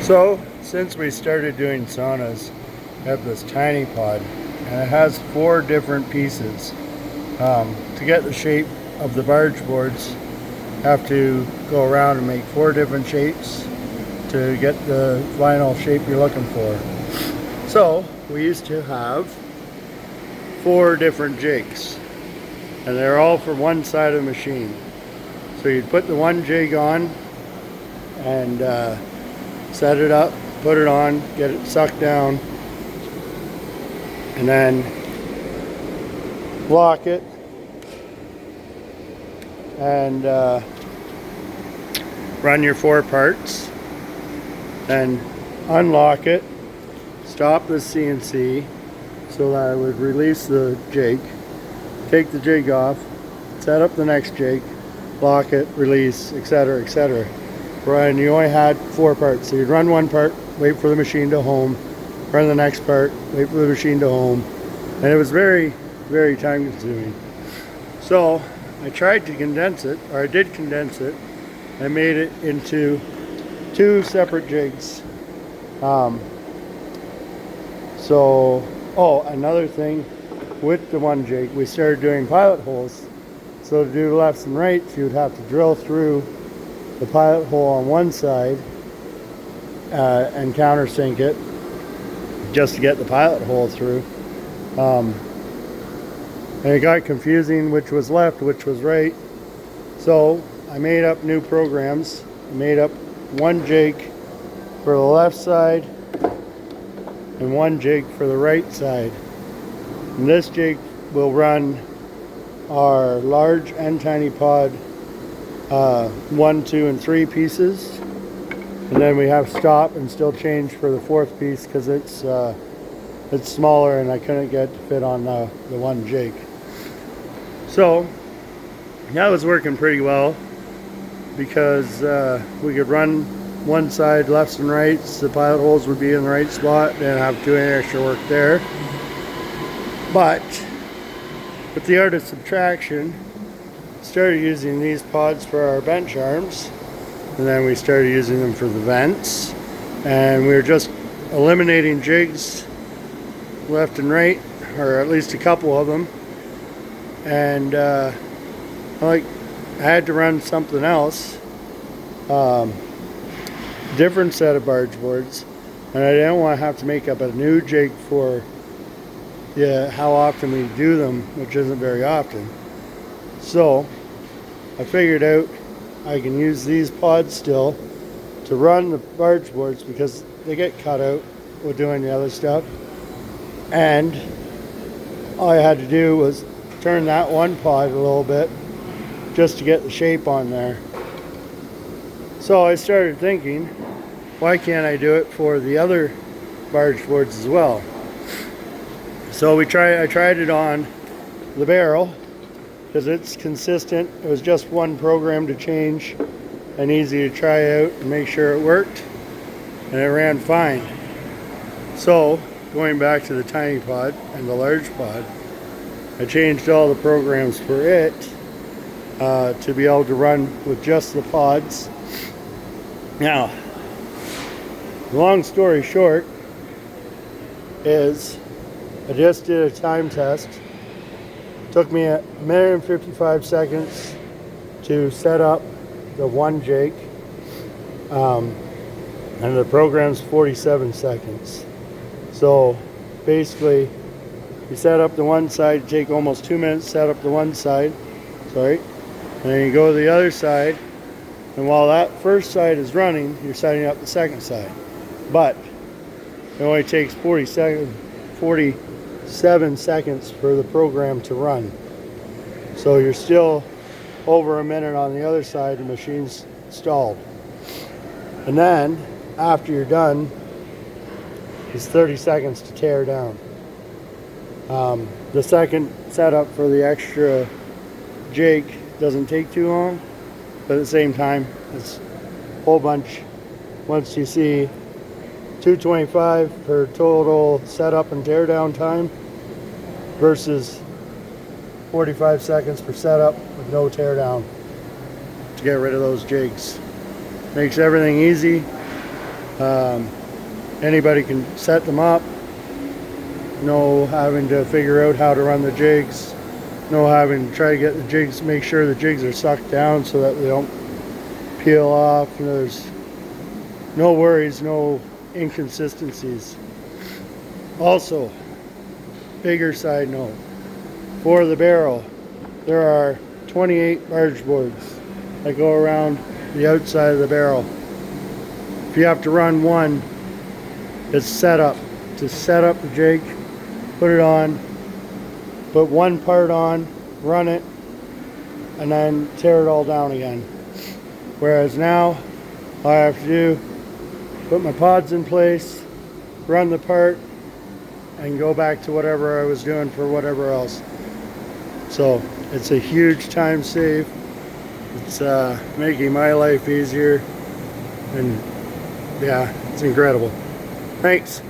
So, since we started doing saunas, I have this tiny pod, and it has 4 different pieces. To get the shape of the barge boards, have to go around and make 4 different shapes to get the final shape you're looking for. So, we used to have 4 different jigs, and they're all for one side of the machine. So you'd put the one jig on and set it up, put it on, get it sucked down, and then lock it and run your 4 parts, then unlock it, stop the CNC so that I would release the jig, take the jig off, set up the next jig, lock it, release, etc., etc. And you only had 4 parts, so you'd run one part, wait for the machine to home, run the next part, wait for the machine to home, and it was very, very time consuming. So I tried to condense it, or I did condense it. I made it into 2 separate jigs. Another thing with the one jig, we started doing pilot holes. So to do lefts and rights, you would have to drill through the pilot hole on one side and countersink it just to get the pilot hole through. And it got confusing which was left, which was right. So I made up new programs. I made up one jig for the left side and one jig for the right side. And this jig will run our large and tiny pod 1, 2, and 3 pieces, and then we have stop and still change for the 4th piece because it's smaller and I couldn't get to fit on the one jig. So that was working pretty well because we could run one side lefts and rights, the pilot holes would be in the right spot, didn't have to do any extra work there. But with the art of subtraction, started using these pods for our bench arms, and then we started using them for the vents, and we were just eliminating jigs left and right, or at least a couple of them, and I had to run something else, different set of barge boards, and I didn't want to have to make up a new jig for how often we do them, which isn't very often. So I figured out I can use these pods still to run the barge boards because they get cut out with doing the other stuff, and all I had to do was turn that one pod a little bit just to get the shape on there. So I started thinking, why can't I do it for the other barge boards as well? So I tried it on the barrel because it's consistent. It was just one program to change and easy to try out and make sure it worked, and it ran fine. So going back to the tiny pod and the large pod, I changed all the programs for it to be able to run with just the pods. Now, long story short is I just did a time test. Took me a minute and 55 seconds to set up the one jig, and the program's 47 seconds. So basically, you set up the one side, take almost 2 minutes to set up the one side, and then you go to the other side, and while that first side is running, you're setting up the second side. But it only takes 47 seconds for the program to run. So you're still over a minute on the other side, the machine's stalled. And then, after you're done, it's 30 seconds to tear down. The second setup for the extra jig doesn't take too long, but at the same time, it's a whole bunch. Once you see 225 for total setup and tear down time versus 45 seconds for setup with no tear down to get rid of those jigs. Makes everything easy. Anybody can set them up. No having to figure out how to run the jigs. No having to try to get the jigs, make sure the jigs are sucked down so that they don't peel off. You know, there's no worries, no inconsistencies. Also, bigger side note, for the barrel, there are 28 barge boards that go around the outside of the barrel. If you have to run one, it's set up to set up the jig, put it on, put one part on, run it, and then tear it all down again. Whereas now, all I have to do, put my pods in place, run the part, and go back to whatever I was doing for whatever else. So it's a huge time save. It's making my life easier, and yeah, it's incredible. Thanks.